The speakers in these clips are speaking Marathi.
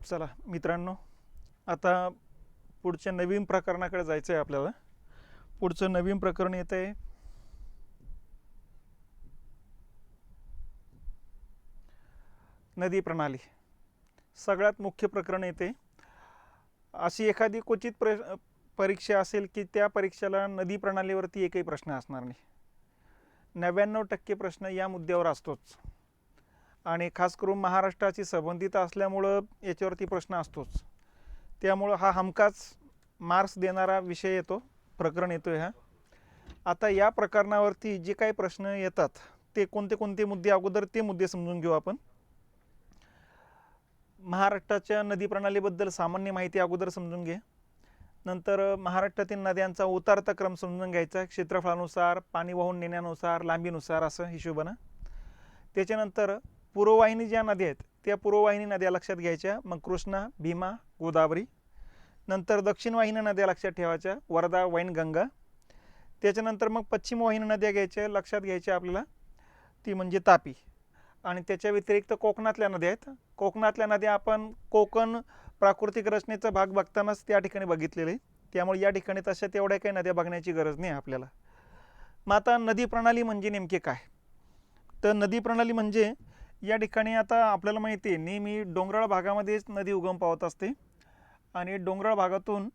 चला मित्रांनो, आता पुढच्या नवीन प्रकरणाकडे जायचं आहे आपल्याला. पुढचं नवीन प्रकरण येत आहे नदी प्रणाली. सगळ्यात मुख्य प्रकरण येते. अशी एखादी क्वचित परीक्षा असेल की त्या परीक्षेला नदी प्रणालीवरती एकही प्रश्न असणार नाही. 99% प्रश्न या मुद्द्यावर असतोच आणि खास करून महाराष्ट्राची संबंधित असल्यामुळं याच्यावरती प्रश्न असतोच. त्यामुळं हा हमखास मार्क्स देणारा विषय येतो, प्रकरण येतो हा. आता या प्रकरणावरती जे काही प्रश्न येतात ते कोणते कोणते मुद्दे, अगोदर ते मुद्दे समजून घेऊ आपण. महाराष्ट्राच्या नदी प्रणालीबद्दल सामान्य माहिती अगोदर समजून घे. नंतर महाराष्ट्रातील नद्यांचा उतारता क्रम समजून घ्यायचा, क्षेत्रफळानुसार, पाणी वाहून नेण्यानुसार, लांबीनुसार असं हिशोबानं. त्याच्यानंतर पूर्ववाहिनी ज्या नद्या आहेत त्या पूर्ववाहिनी नद्या लक्षात घ्यायच्या, मग कृष्णा, भीमा, गोदावरी. नंतर दक्षिण वाहिनी नद्या लक्षात ठेवायच्या, वर्धा, वैनगंगा. त्याच्यानंतर मग पश्चिम वाहिनी नद्या घ्यायच्या, लक्षात घ्यायच्या आपल्याला, ती म्हणजे तापी. आणि त्याच्या व्यतिरिक्त कोकणातल्या नद्या आहेत. कोकणातल्या नद्या आपण कोकण प्राकृतिक रचनेचा भाग बघतानाच त्या ठिकाणी बघितलेले, त्यामुळे या ठिकाणी तशा तेवढ्या काही नद्या बघण्याची गरज नाही आपल्याला. मग आता नदी प्रणाली म्हणजे नेमके काय? तर नदी प्रणाली म्हणजे या ठिकाणी आता आपल्याला माहिती आहे नेहमी डोंगराळ भागामध्येच नदी उगम पावत असते आणि डोंगराळ भागातून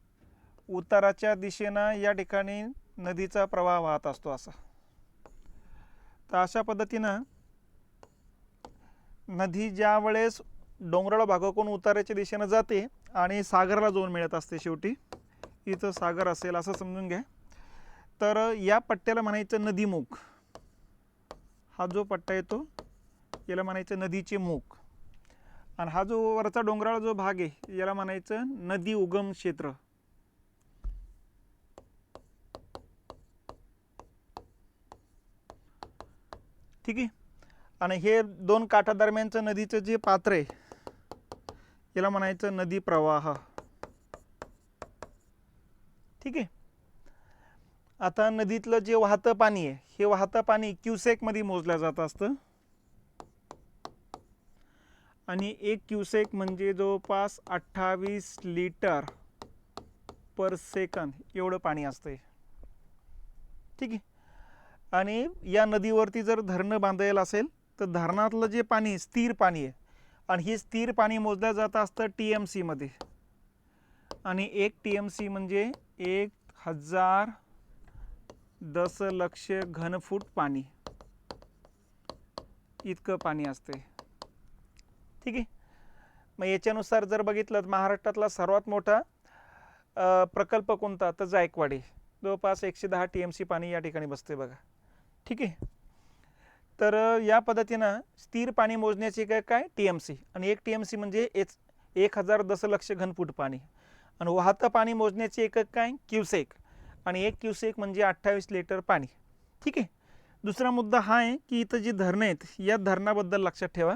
उताराच्या दिशेनं या ठिकाणी नदीचा प्रवाह वाहत असतो असा. तर अशा पद्धतीनं नदी ज्या वेळेस डोंगराळ भागाकडून उताराच्या दिशेनं जाते आणि सागराला जाऊन मिळत असते, शेवटी इथं सागर असेल असं समजून घ्या. तर या पट्ट्याला म्हणायचं नदीमुख. हा जो पट्टा येतो याला म्हणायचं नदीचे मुख. आणि हा जो वरचा डोंगराळ जो भाग आहे याला म्हणायचं नदी उगम क्षेत्र. ठीक आहे. आणि हे दोन काठादरम्यानचं नदीचं जे पात्र आहे याला म्हणायचं नदी प्रवाह. ठीक आहे. आता नदीतलं जे वाहतं पाणी आहे हे वाहतं पाणी क्युसेक मध्ये मोजलं जात असतं आणि 1 क्युसेक म्हणजे जवळपास 28 लिटर पर सेकंद एवढं पाणी असतंय. ठीक आहे. आणि या नदीवरती जर धरणं बांधायला असेल तर धरणातलं जे पाणी स्थिर पाणी आहे आणि हे स्थिर पाणी मोजलं जात असतं TMC मध्ये. आणि 1 TMC म्हणजे 1000 दशलक्ष घनफूट पाणी इतकं पाणी असते. ठीक आहे. मग याच्यानुसार जर बघितलं तर महाराष्ट्रातला सर्वात मोठा प्रकल्प कोणता, तर जायकवाडी. जवळपास 110 TMC पाणी या ठिकाणी बसते बघा. ठीक आहे. तर या पद्धतीनं स्थिर पाणी मोजण्याचे काय TMC आणि 1 TMC म्हणजे 1000 दशलक्ष घनफूट पाणी. आणि वाहतं पाणी मोजण्याचे एकक काय क्युसेक आणि 1 क्युसेक म्हणजे 28 लिटर पाणी. ठीक आहे. दुसरा मुद्दा हा आहे की इथं जी धरणं आहेत या धरणाबद्दल लक्षात ठेवा.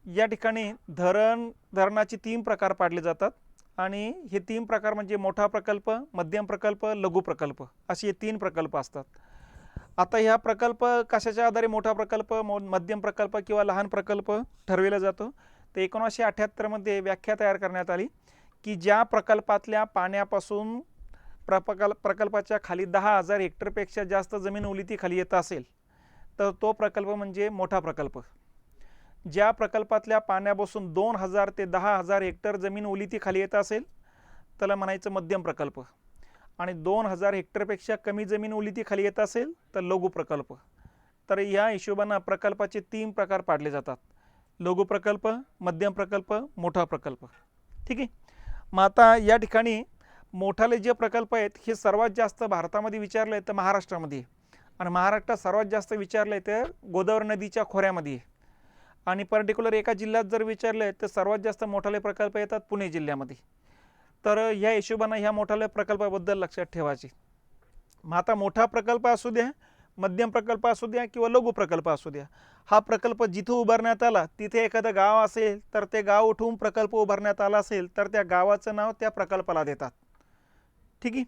या ठिकाणी धरणाचे 3 प्रकार पाडले जातात आणि हे 3 प्रकार म्हणजे मोठा प्रकल्प, मध्यम प्रकल्प, लघु प्रकल्प असे हे 3 प्रकल्प असतात. आता ह्या प्रकल्प कशाच्या आधारे मोठा प्रकल्प, मध्यम प्रकल्प किंवा लहान प्रकल्प ठरविला जातो. तर 1978 मध्ये व्याख्या तयार करण्यात आली की ज्या प्रकल्पातल्या पाण्यापासून प्रकल्पाच्या खाली 10,000 हेक्टरपेक्षा जास्त जमीन ओलिती खाली येत असेल तर तो प्रकल्प म्हणजे मोठा प्रकल्प. ज्या प्रकल्पातल्या पाण्यापासून 2000 ते 10,000 हेक्टर जमीन ओलिती खाली येत असेल त्याला म्हणायचं मध्यम प्रकल्प. आणि 2000 हेक्टरपेक्षा कमी जमीन ओलिती खाली येत असेल तर लघु प्रकल्प. तर या हिशोबानं प्रकल्पाचे 3 प्रकार पाडले जातात, लघु प्रकल्प, मध्यम प्रकल्प, मोठा प्रकल्प. ठीक आहे. मग आता या ठिकाणी मोठाले जे प्रकल्प आहेत हे सर्वात जास्त भारतामध्ये विचारले आहेत तर महाराष्ट्रामध्ये, आणि महाराष्ट्रात सर्वात जास्त विचारले तर गोदावरी नदीच्या खोऱ्यामध्ये. आणि पर्टिक्युलर एका जिल्ह्यात जर विचारले तर सर्वात जास्त मोठाले प्रकल्प येतात पुणे जिल्ह्यामध्ये. तर ह्या हिशोबानं ह्या मोठाल्या प्रकल्पाबद्दल लक्षात ठेवायचे. मग आता मोठा प्रकल्प असू द्या, मध्यम प्रकल्प असू द्या किंवा लघु प्रकल्प असू द्या, हा प्रकल्प जिथं उभारण्यात आला तिथे एखादं गाव असेल तर ते गाव उठवून प्रकल्प उभारण्यात आला असेल तर त्या गावाचं नाव त्या प्रकल्पाला देतात. ठीक आहे.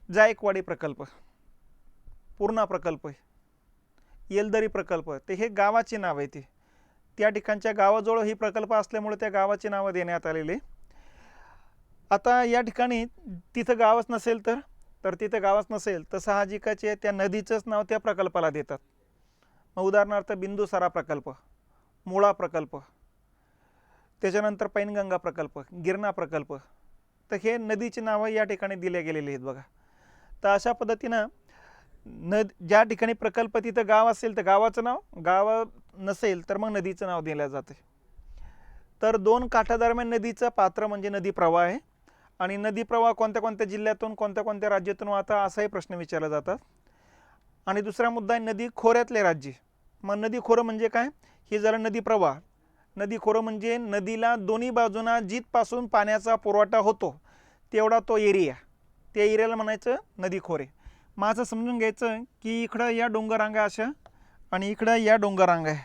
जायकवाडी प्रकल्प, पूर्णा प्रकल्प, येलदरी प्रकल्प, ते हे गावाचे नाव आहे. ते त्या ठिकाणच्या गावाजवळ ही प्रकल्प असल्यामुळे त्या गावाची नावं देण्यात आलेली. आता या ठिकाणी तिथं गावच नसेल तर तिथं गावच नसेल तर साहजिकच त्या नदीचंच नाव त्या प्रकल्पाला देतात. मग उदाहरणार्थ बिंदुसारा प्रकल्प, मुळा प्रकल्प, त्याच्यानंतर पैनगंगा प्रकल्प, गिरणा प्रकल्प, तर हे नदीची नावं या ठिकाणी दिले गेलेली आहेत बघा. तर अशा पद्धतीनं ज्या ठिकाणी प्रकल्प तिथं गाव असेल तर गावाचं नाव, गाव नसेल तर मग नदीचं नाव दिलं जाते. तर दोन काठादरम्यान नदीचं पात्र म्हणजे नदी प्रवाह आहे. आणि नदी प्रवाह कोणत्या कोणत्या जिल्ह्यातून कोणत्या कोणत्या राज्यातून वाहता असाही प्रश्न विचारला जातात. आणि दुसरा मुद्दा आहे नदी खोऱ्यातले राज्य. मग नदी खोरं म्हणजे काय? हे झालं नदी प्रवाह. नदी खोरं म्हणजे नदीला दोन्ही बाजूंना जिथपासून पाण्याचा पुरवठा होतो तेवढा तो एरिया, त्या एरियाला म्हणायचं नदी खोरे. मग असं समजून घ्यायचं की इकडं या डोंगररांगा अशा आणि इकडं या डोंगररांगा आहे.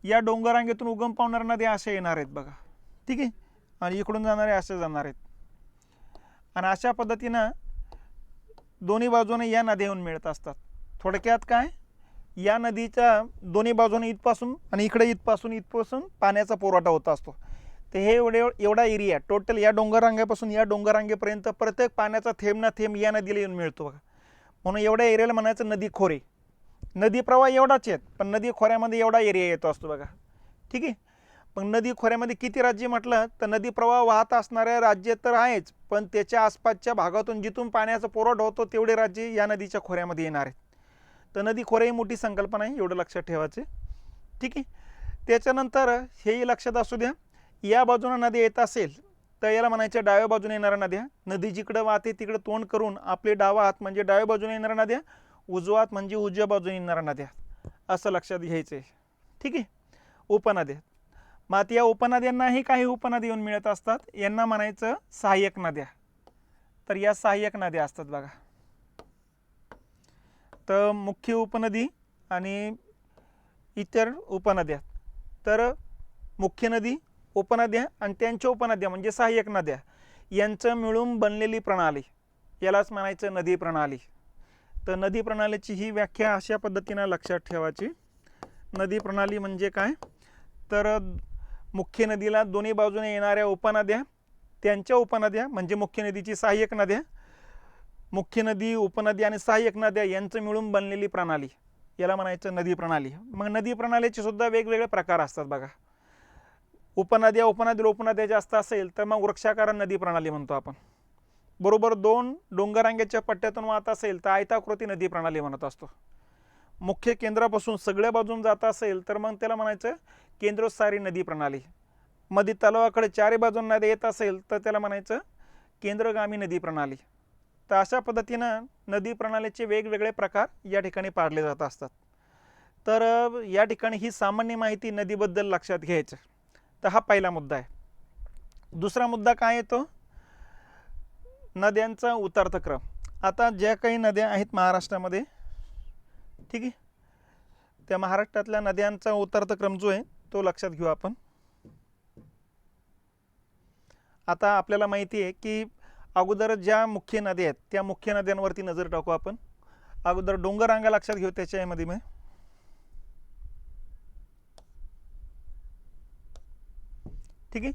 या डोंगररांगेतून उगम पावणाऱ्या नद्या अशा येणार आहेत बघा, ठीक आहे, आणि इकडून जाणारे असे जाणार आहेत. आणि अशा पद्धतीनं दोन्ही बाजूने या नद्या येऊन मिळत असतात. थोडक्यात काय, या नदीच्या दोन्ही बाजूने इथपासून आणि इथपासून पाण्याचा पुरवठा होत असतो. तर हे एवढा एरिया टोटल या डोंगररांगेपासून या डोंगररांगेपर्यंत प्रत्येक पाण्याचा थेंब ना थेंब या नदीला येऊन मिळतो बघा. म्हणून एवढ्या एरियाला म्हणायचं नदी खोरे. नदी प्रवाह एवढाच आहेत पण नदी खोऱ्यामध्ये एवढा एरिया येतो असतो बघा, ठीक आहे. मग नदी खोऱ्यामध्ये किती राज्य म्हटलं तर नदी प्रवाह वाहत असणारे राज्य तर आहेच, पण त्याच्या आसपासच्या भागातून जिथून पाण्याचा पुरवठा होतो तेवढे राज्य या नदीच्या खोऱ्यामध्ये येणार आहेत. तर नदी खोरे ही मोठी संकल्पना आहे, एवढं लक्षात ठेवायचे, ठीक आहे. त्याच्यानंतर हेही लक्षात असू द्या, या बाजूने नदी येत असेल तर याला म्हणायच्या डाव्या बाजूने येणाऱ्या नद्या. नदी जिकडं वाहते तिकडं तोंड करून आपले डावा हात म्हणजे डाव्या बाजूने येणाऱ्या नद्या, उजवा हात म्हणजे उजव्या बाजूने येणाऱ्या नद्या, असं लक्षात घ्यायचं आहे, ठीक आहे. उपनद्या. मग आता या उपनद्यांनाही काही उपनदी येऊन मिळत असतात, यांना म्हणायचं सहाय्यक नद्या. तर या सहाय्यक नद्या असतात बघा. तर मुख्य उपनदी आणि इतर उपनद्या. तर मुख्य नदी, उपनद्या आणि त्यांच्या उपनद्या म्हणजे सहाय्यक नद्या यांचं मिळून बनलेली प्रणाली यालाच म्हणायचं नदी प्रणाली. तर नदी प्रणालीची ही व्याख्या अशा पद्धतीने लक्षात ठेवायची. नदी प्रणाली म्हणजे काय तर मुख्य नदीला दोन्ही बाजूने येणाऱ्या उपनद्या, त्यांच्या उपनद्या म्हणजे मुख्य नदीची सहाय्यक नद्या, मुख्य नदी, उपनदी आणि सहाय्यक नद्या यांचं मिळून बनलेली प्रणाली याला म्हणायचं नदी प्रणाली. मग नदी प्रणालीचे सुद्धा वेगवेगळे प्रकार असतात बघा. उपनद्या जास्त असेल तर मग वृक्षाकार नदी प्रणाली म्हणतो आपण. बरोबर दोन डोंगररांगेच्या पट्ट्यातून वाहत असेल तर आयताकृती नदी प्रणाली म्हणत असतो. मुख्य केंद्रापासून सगळ्या बाजून जात असेल तर मग त्याला म्हणायचं केंद्रोत्सारी नदी प्रणाली. मध्ये तलावाकडे चारी बाजून नद्या येत असेल तर त्याला म्हणायचं केंद्रगामी नदी प्रणाली. तर अशा पद्धतीनं नदी प्रणालीचे वेगवेगळे प्रकार या ठिकाणी पाडले जात असतात. तर या ठिकाणी ही सामान्य माहिती नदीबद्दल लक्षात घ्यायचं. तर हा पहिला मुद्दा आहे. दुसरा मुद्दा काय येतो, नद्यांचा उतरता क्रम. आता ज्या काही नद्या आहेत महाराष्ट्रामध्ये, ठीक आहे, त्या महाराष्ट्रातल्या नद्यांचा उतरता क्रम जो आहे तो लक्षात घेऊ आपण. आता आपल्याला माहिती आहे की अगोदर ज्या मुख्य नद्या आहेत त्या मुख्य नद्यांवरती नजर टाकू आपण. अगोदर डोंगररांगा लक्षात घेऊ त्याच्यामध्ये मी, ठीक आहे.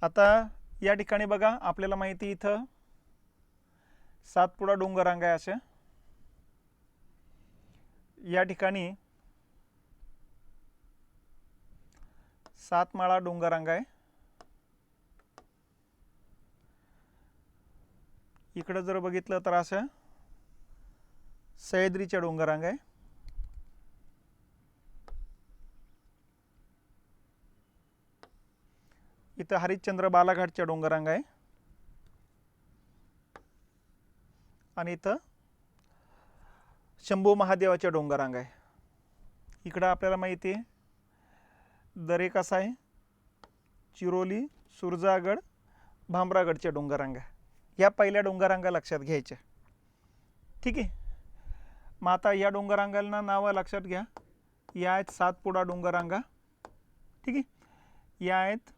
आता या ठिकाणी बघा आपल्याला माहिती इथं सातपुडा डोंगररांगा आहे अशा. या ठिकाणी सातमाळा डोंगररांगा आहे. इकडे जर बघितलं तर अशा सह्याद्रीच्या डोंगररांगा आहे. इथं हरिश्चंद्र बालाघाटच्या डोंगररांगा आहे आणि इथं शंभू महादेवाच्या डोंगररांगा आहे. इकडं आपल्याला माहिती आहे दरेकसा आहे, चिरोली, सुरजागड, भामरागडच्या डोंगररांगा. या पहिल्या डोंगररांगा लक्षात घ्यायच्या, ठीक आहे. मग आता या डोंगररांगांना नावं लक्षात घ्या. या आहेत सातपुडा डोंगररांगा, ठीक आहे. या आहेत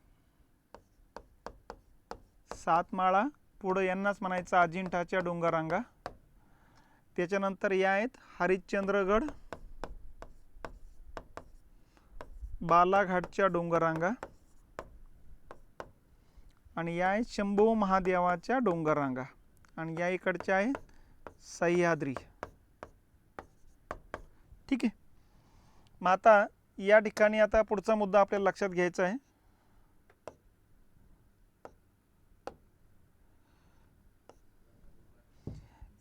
सातमाळा, पुढं यांनाच म्हणायचं अजिंठाच्या डोंगररांगा. त्याच्यानंतर या आहेत हरिश्चंद्रगड, बालाघाटच्या डोंगररांगा आणि या आहे शंभू महादेवाच्या डोंगररांगा आणि या इकडच्या आहे सह्याद्री. ठीक आहे. मग आता या ठिकाणी आता पुढचा मुद्दा आपल्याला लक्षात घ्यायचा आहे.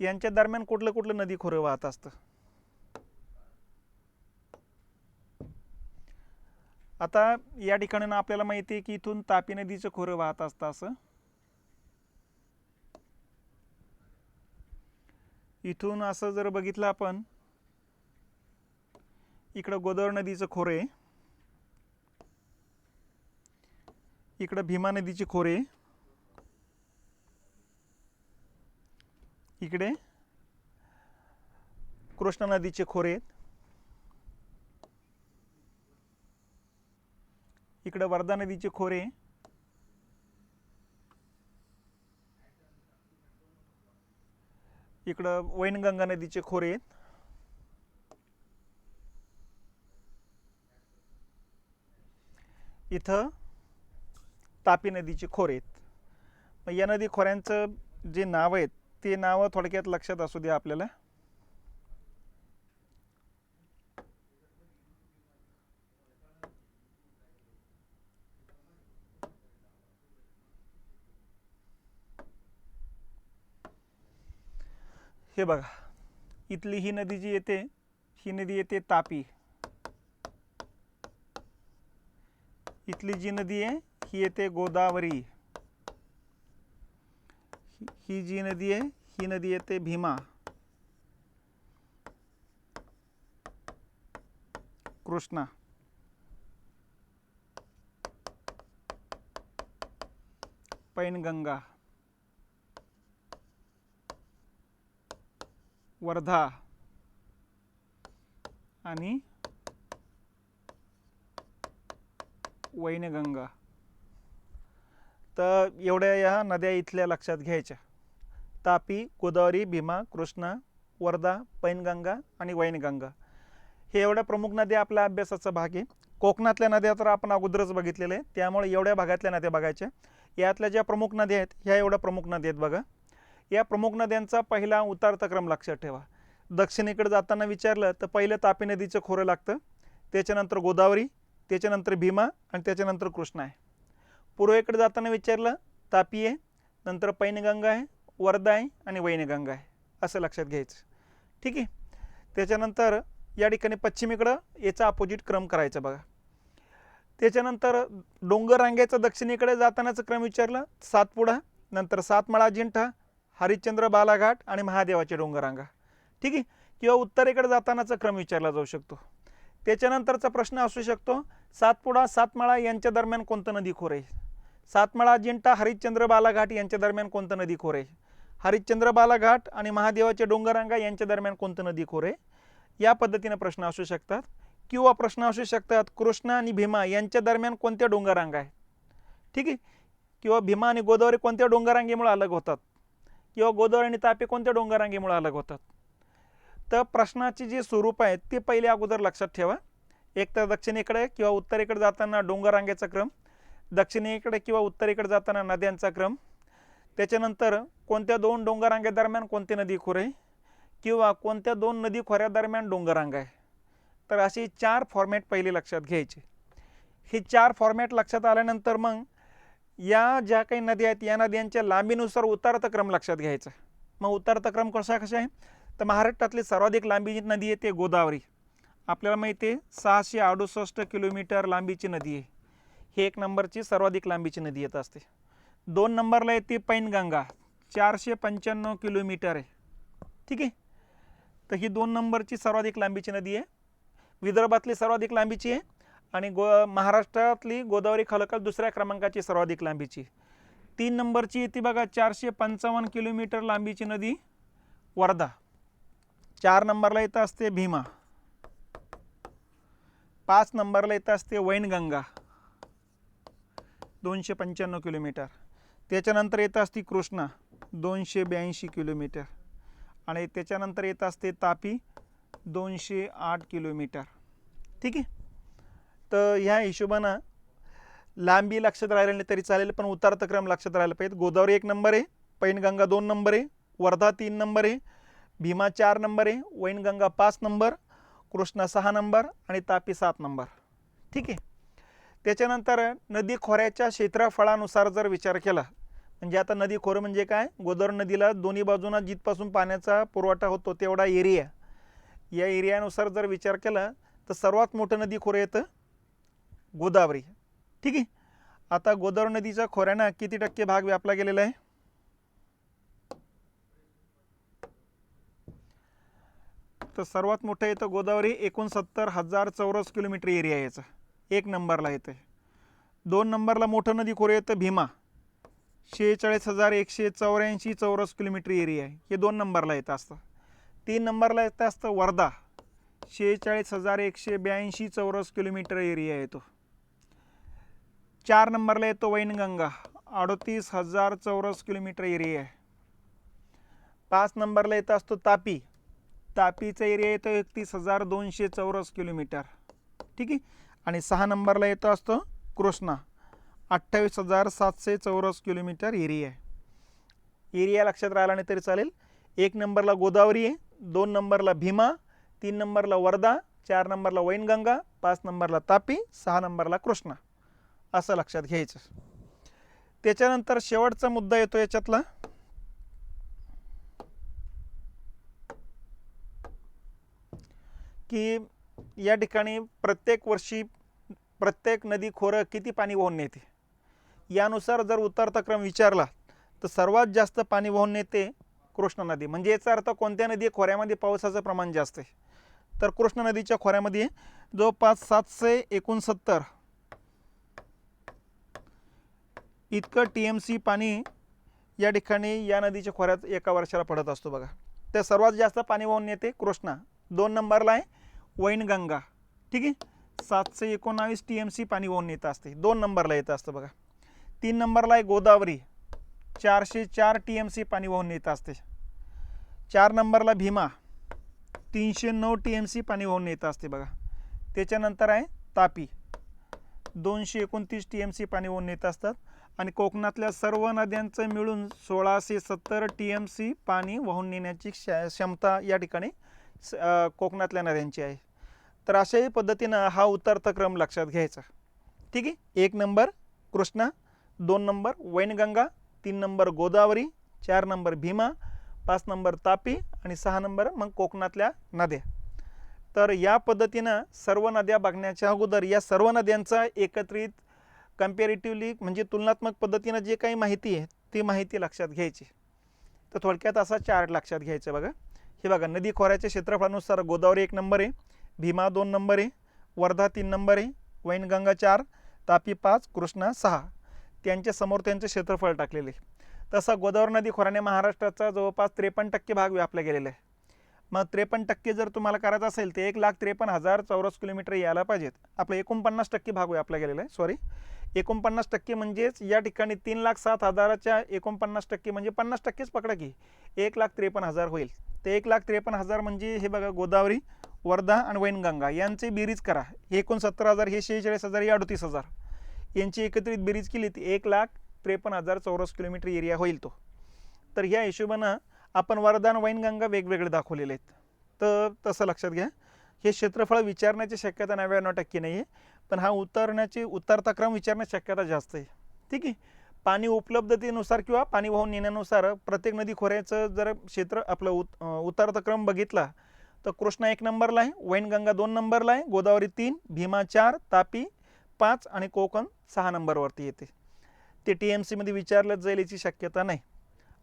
यांच्या दरम्यान कुठलं कुठलं नदी खोरं वाहत असतं. आता या ठिकाणी आपल्याला माहिती आहे की इथून तापी नदीचं खोरं वाहत असतं. असं इथून असं जर बघितलं आपण, इकडं गोदावरी नदीचं खोरे, इकडं भीमा नदीचे खोरे, इकडे कृष्णा नदीचे खोरे, इकडे वर्धा नदीचे खोरे, इकडं वैनगंगा नदीचे खोरे, इथं तापी नदीचे खोरे. मग या नदी खोऱ्यांचं जे नाव आहेत ते नाव थोडक्यात लक्षात असू द्या आपल्याला. हे बघा, इथली ही नदी जी येते, ही नदी येते तापी. इथली जी नदी आहे ही येते गोदावरी. ही जी नदी आहे ही नदी येते भीमा. कृष्णा. पैनगंगा. वर्धा आणि वैनगंगा. तर एवढ्या या नद्या इथल्या लक्षात घ्यायच्या. तापी, गोदावरी, भीमा, कृष्णा, वर्धा, पैनगंगा आणि वैनगंगा हे एवढ्या प्रमुख नद्या आपल्या अभ्यासाचा भाग आहे. कोकणातल्या नद्या तर आपण अगोदरच बघितलेले आहे, त्यामुळे एवढ्या भागातल्या नद्या बघायच्या. यातल्या ज्या प्रमुख नद्या आहेत ह्या एवढ्या प्रमुख नद्या आहेत बघा. या प्रमुख नद्यांचा पहिला उतारता क्रम लक्षात ठेवा. दक्षिणेकडे जाताना विचारलं तर पहिलं तापी नदीचं खोरं लागतं, त्याच्यानंतर गोदावरी, त्याच्यानंतर भीमा आणि त्याच्यानंतर कृष्णा आहे. पूर्वेकडे जाताना विचारलं तापी आहे, नंतर पैनगंगा आहे, वर्धा आहे आणि वैनगंगा आहे, असं लक्षात घ्यायचं. ठीक आहे. त्याच्यानंतर या ठिकाणी पश्चिमेकडं याचा अपोजिट क्रम करायचा बघा. त्याच्यानंतर डोंगर रांगेचा दक्षिणेकडे जातानाचं क्रम विचारलं, सातपुडा, नंतर सातमाळा अजिंठा, हरिश्चंद्र बालाघाट आणि महादेवाचे डोंगररांगा. ठीक आहे. किंवा उत्तरेकडे जातानाचा क्रम विचारला जाऊ शकतो. त्याच्यानंतरचा प्रश्न असू शकतो, सातपुडा सातमाळा यांच्या दरम्यान कोणतं नदी खोरे? सातमाळा अजिंठा, हरिश्चंद्र बालाघाट यांच्या दरम्यान कोणतं नदी खोरे? हरिश्चंद्र बालाघाट आणि महादेवाचे डोंगररांगा यांच्या दरम्यान कोणतं नदी खोरे? या पद्धतीने प्रश्न असू शकतात. किंवा प्रश्न असू शकतात, कृष्णा आणि भीमा यांच्या दरम्यान कोणत्या डोंगररांगा आहेत? ठीक आहे. किंवा भीमा आणि गोदावरी कोणत्या डोंगररांगेमुळे अलग होतात? किंवा गोदावरी आणि तापी कोणत्या डोंगररांगेमुळे अलग होतात? तर प्रश्नाचे जे स्वरूप आहे ते पहिले अगोदर लक्षात ठेवा. एक तर दक्षिणेकडे किंवा उत्तरेकडे जाताना डोंगररांगेचा क्रम, दक्षिणेकडे किंवा उत्तरेकडे जाताना नद्यांचा क्रम, त्याच्यानंतर कोणत्या दोन डोंगररांगेदरम्यान कोणते नदी खोरे किंवा कोणत्या दोन नदी खोऱ्यादरम्यान डोंगररांगा आहे. तर असे 4 फॉर्मॅट पहिले लक्षात घ्यायचे. हे 4 फॉर्मॅट लक्षात आल्यानंतर मग या ज्या काही नद्या आहेत या नद्यांच्या लांबीनुसार उतारता क्रम लक्षात घ्यायचा. मग उतारता क्रम कशा आहे? तर महाराष्ट्रातली सर्वाधिक लांबीची नदी आहे ते गोदावरी. आपल्याला माहिती आहे 668 किलोमीटर लांबीची नदी आहे. ही 1 नंबरची सर्वाधिक लांबीची नदी येत असते. 2 नंबरला येते पैनगंगा, 495 किलोमीटर आहे. ठीक आहे. तर ही 2 नंबरची सर्वाधिक लांबीची नदी आहे. विदर्भातली सर्वाधिक लांबीची आहे आणि महाराष्ट्रातली गोदावरी खलकल दुसऱ्या क्रमांकाची सर्वाधिक लांबीची. 3 नंबरची येते बघा 455 किलोमीटर लांबीची नदी वर्धा. 4 नंबरला येत असते भीमा. 5 नंबरला येत असते वैनगंगा 295 किलोमीटर. त्याच्यानंतर येत असते कृष्णा 282 किलोमीटर आणि त्याच्यानंतर येत असते तापी 208 किलोमीटर. ठीक आहे. तर ह्या हिशोबानं लांबी लक्षात राहिलं नाही तरी चालेल, पण उतारता क्रम लक्षात राहिला पाहिजे. गोदावरी 1 नंबर आहे, पैनगंगा 2 नंबर आहे, वर्धा 3 नंबर आहे, भीमा 4 नंबर आहे, वैनगंगा 5 नंबर, कृष्णा 6 नंबर आणि तापी 7 नंबर. ठीक आहे. त्याच्यानंतर नदी खोऱ्याच्या क्षेत्रफळानुसार जर विचार केला, म्हणजे आता नदी खोरं म्हणजे काय, गोदावरी नदीला दोन्ही बाजूंना जिथपासून पाण्याचा पुरवठा होतो तेवढा एरिया, या एरियानुसार जर विचार केला तर सर्वात मोठं नदी खोरं येतं गोदावरी. ठीक आहे. आता गोदावरी नदीच्या खोऱ्यानं किती टक्के भाग व्यापला गेलेला आहे, तर सर्वात मोठं येतं गोदावरी, 69,000 चौरस किलोमीटर एरिया याचा, 1 नंबरला येतं. 2 नंबरला मोठं नदी खोरं येतं भीमा, 46,184 चौरस किलोमीटर एरिया आहे, हे 2 नंबरला येतं असतं. 3 नंबरला येतं असतं वर्धा, 46,182 चौरस किलोमीटर एरिया येतो. 4 नंबरला येतो वैनगंगा, 38,000 चौरस किलोमीटर एरिया आहे. 5 नंबरला येतं असतो तापी, तापीचा एरिया येतो 31,200 चौरस किलोमीटर. ठीक आहे. आणि 6 नंबरला येतो असतो कृष्णा, 28,700 चौरस किलोमीटर एरिया आहे. एरिया लक्षात राहिला नाही तरी चालेल. 1 नंबरला गोदावरी आहे, 2 नंबरला भीमा, 3 नंबरला वर्धा, 4 नंबरला वैनगंगा, 5 नंबरला तापी, 6 नंबरला कृष्णा, असं लक्षात घ्यायचं. त्याच्यानंतर शेवटचा मुद्दा येतो याच्यातला, की या ठिकाणी प्रत्येक वर्षी प्रत्येक नदी खोरं किती पाणी वाहून नेते, यानुसार जर उतरता क्रम विचारला तर सर्वात जास्त पाणी वाहून नेते कृष्णा नदी. म्हणजे याचा अर्थ कोणत्या नदी खोऱ्यामध्ये पावसाचं प्रमाण जास्त आहे, तर कृष्णा नदीच्या खोऱ्यामध्ये जवळपास 769 इतकं TMC पाणी या ठिकाणी या नदीच्या खोऱ्यात एका वर्षाला पडत असतो बघा. तर सर्वात जास्त पाणी वाहून नेते कृष्णा. 2 नंबरला आहे वैनगंगा. ठीक आहे, 719 TMC पाणी वाहून नेत असते, 2 नंबरला येतं असतं बघा. 3 नंबरला आहे गोदावरी, 404 TMC पाणी वाहून नेत असते. 4 नंबरला भीमा, 309 TMC पाणी वाहून नेत असते बघा. त्याच्यानंतर आहे तापी, 229 TMC पाणी वाहून नेत असतात. आणि कोकणातल्या सर्व नद्यांचं मिळून 1670 TMC पाणी वाहून नेण्याची क्षमता या ठिकाणी कोकणातल्या नद्यांची आहे. तर अशाही पद्धतीनं हा उतरता क्रम लक्षात घ्यायचा. ठीक आहे. 1 number Krishna, 2 number Wainganga, 3 number Godavari, 4 number Bhima, 5 number Tapi आणि 6 नंबर मग कोकणातल्या नद्या. तर या पद्धतीनं सर्व नद्या बघण्याच्या अगोदर या सर्व नद्यांचा एकत्रित कम्पॅरेटिव्हली म्हणजे तुलनात्मक पद्धतीनं जे काही माहिती आहे ती माहिती लक्षात घ्यायची. तर थोडक्यात असा चार्ट लक्षात घ्यायचा बघा. हे बघा, नदी खोऱ्याच्या क्षेत्रफळानुसार गोदावरी 1 नंबर आहे, भीमा 2 नंबर आहे, वर्धा 3 नंबर आहे, वैनगंगा 4, तापी 5, कृष्णा 6. त्यांच्या समोर त्यांचे क्षेत्रफळ टाकलेले. तसा गोदावरी नदी खोऱ्याने महाराष्ट्राचा जवळपास 53% भाग व्यापला गेलेला आहे. मग 53% जर तुम्हाला करायचं असेल तर 1,53,000 चौरस किलोमीटर यायला पाहिजेत. आपलं 49% भाग व्यापला गेलेला आहे. सॉरी, 49% म्हणजेच या ठिकाणी 3,07,000च्या 49% म्हणजे 50%च पकडा की 1,53,000 होईल. ते 1,53,000 म्हणजे हे बघा गोदावरी, वर्धा आणि वैनगंगा यांची बेरीज करा. हे 69,000, हे 46,000, हे 38,000, यांची एकत्रित बेरीज केली ती 1,53,000 चौरस किलोमीटर एरिया होईल तो. तर ह्या हिशोबानं आपण वर्धा आणि वैनगंगा वेगवेगळे दाखवलेले आहेत. तर तसं लक्षात घ्या. हे क्षेत्रफळ विचारण्याची शक्यता 99% नाही आहे, पण हा उतरता क्रम विचारण्याची शक्यता जास्त आहे. ठीक आहे. पाणी उपलब्धतेनुसार किंवा पाणी वाहून नेण्यानुसार प्रत्येक नदी खोऱ्याचं जर क्षेत्र आपलं उतरता क्रम बघितला तर कृष्णा 1 नंबरला आहे, वैनगंगा 2 नंबरला आहे, गोदावरी 3, भीमा 4, तापी 5 आणि कोकण 6 नंबरवरती येते. ते TMC मध्ये विचारलं जाईल याची शक्यता नाही.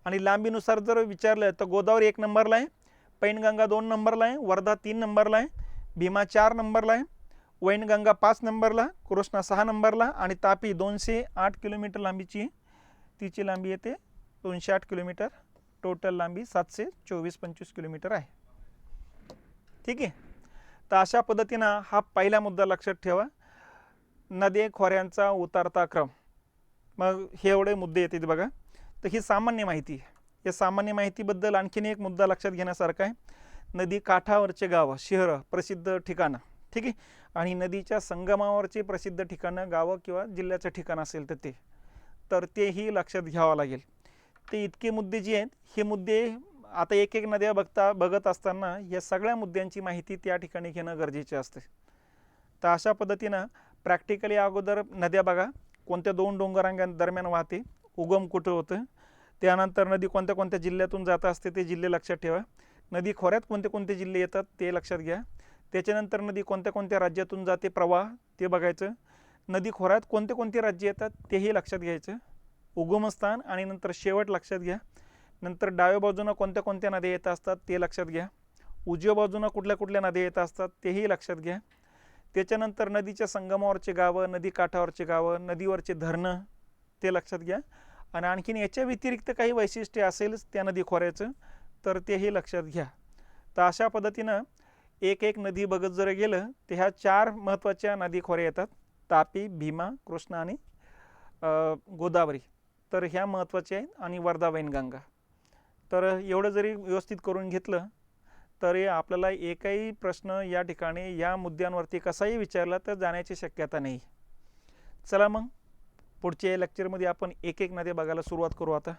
आणि लांबीनुसार जर विचारलं तर गोदावरी 1 नंबरला आहे, पैनगंगा 2 नंबरला आहे, वर्धा 3 नंबरला आहे, भीमा 4 नंबरला आहे, वैनगंगा 5 नंबरला, कृष्णा 6 नंबरला आणि तापी 208 किलोमीटर लांबीची, तिची लांबी येते 208 किलोमीटर. टोटल लांबी 724-25 किलोमीटर आहे. ठीक आहे. तर अशा पद्धतीनं हा पहिला मुद्दा लक्षात ठेवा, नदी खोऱ्यांचा उतरता क्रम. मग हे एवढे मुद्दे येतात बघा. तर ही सामान्य माहिती आहे. या सामान्य माहितीबद्दल आणखीन एक मुद्दा लक्षात घेण्यासारखा आहे. नदी काठावरचे गावं, शहरं, प्रसिद्ध ठिकाणं. ठीक आहे. आणि नदीच्या संगमावरचे प्रसिद्ध ठिकाणं, गावं किंवा जिल्ह्याचं ठिकाण असेल तर तेही लक्षात घ्यावं लागेल. ते इतके मुद्दे जे आहेत, हे मुद्दे आता एक एक नद्या बघत असताना या सगळ्या मुद्द्यांची माहिती त्या ठिकाणी घेणं गरजेचे असते. तर अशा पद्धतीनं प्रॅक्टिकली अगोदर नद्या बघा, कोणत्या 2 डोंगरांदरम्यान वाहते, उगम कुठं होतं, त्यानंतर नदी कोणत्या कोणत्या जिल्ह्यातून जात असते ते जिल्हे लक्षात ठेवा, नदी खोऱ्यात कोणते कोणते जिल्हे येतात ते लक्षात घ्या, त्याच्यानंतर नदी कोणत्या कोणत्या राज्यातून जाते प्रवाह ते बघायचं, नदी खोऱ्यात कोणते कोणते राज्य येतात तेही लक्षात घ्यायचं, उगमस्थान आणि नंतर शेवट लक्षात घ्या, नंतर डाव्या बाजूनं कोणत्या कोणत्या नद्या येत असतात ते लक्षात घ्या, उजव्या बाजूनं कुठल्या कुठल्या नद्या येत असतात तेही लक्षात घ्या, त्याच्यानंतर नदीच्या संगमावरचे गावं, नदी काठावरचे गावं, नदीवरचे धरणं ते लक्षात घ्या, आणि आणखीन याच्या व्यतिरिक्त काही वैशिष्ट्ये असेल त्या नदी खोऱ्याचं तर तेही लक्षात घ्या. तर अशा पद्धतीनं एक एक नदी बघत जर गेलं तर ह्या 4 महत्त्वाच्या नदी खोऱ्या येतात, तापी, भीमा, कृष्णा आणि गोदावरी. तर ह्या महत्त्वाच्या आहेत, आणि वर्धा, वैनगंगा. तर एवढं जरी व्यवस्थित करून घेतलं तरी आपल्याला एकही प्रश्न या ठिकाणी या मुद्द्यांवरती कसाही विचारला तर जाण्याची शक्यता नाही. चला मग पुढच्या लेक्चरमध्ये आपण एक एक नद्या बघायला सुरुवात करू आता.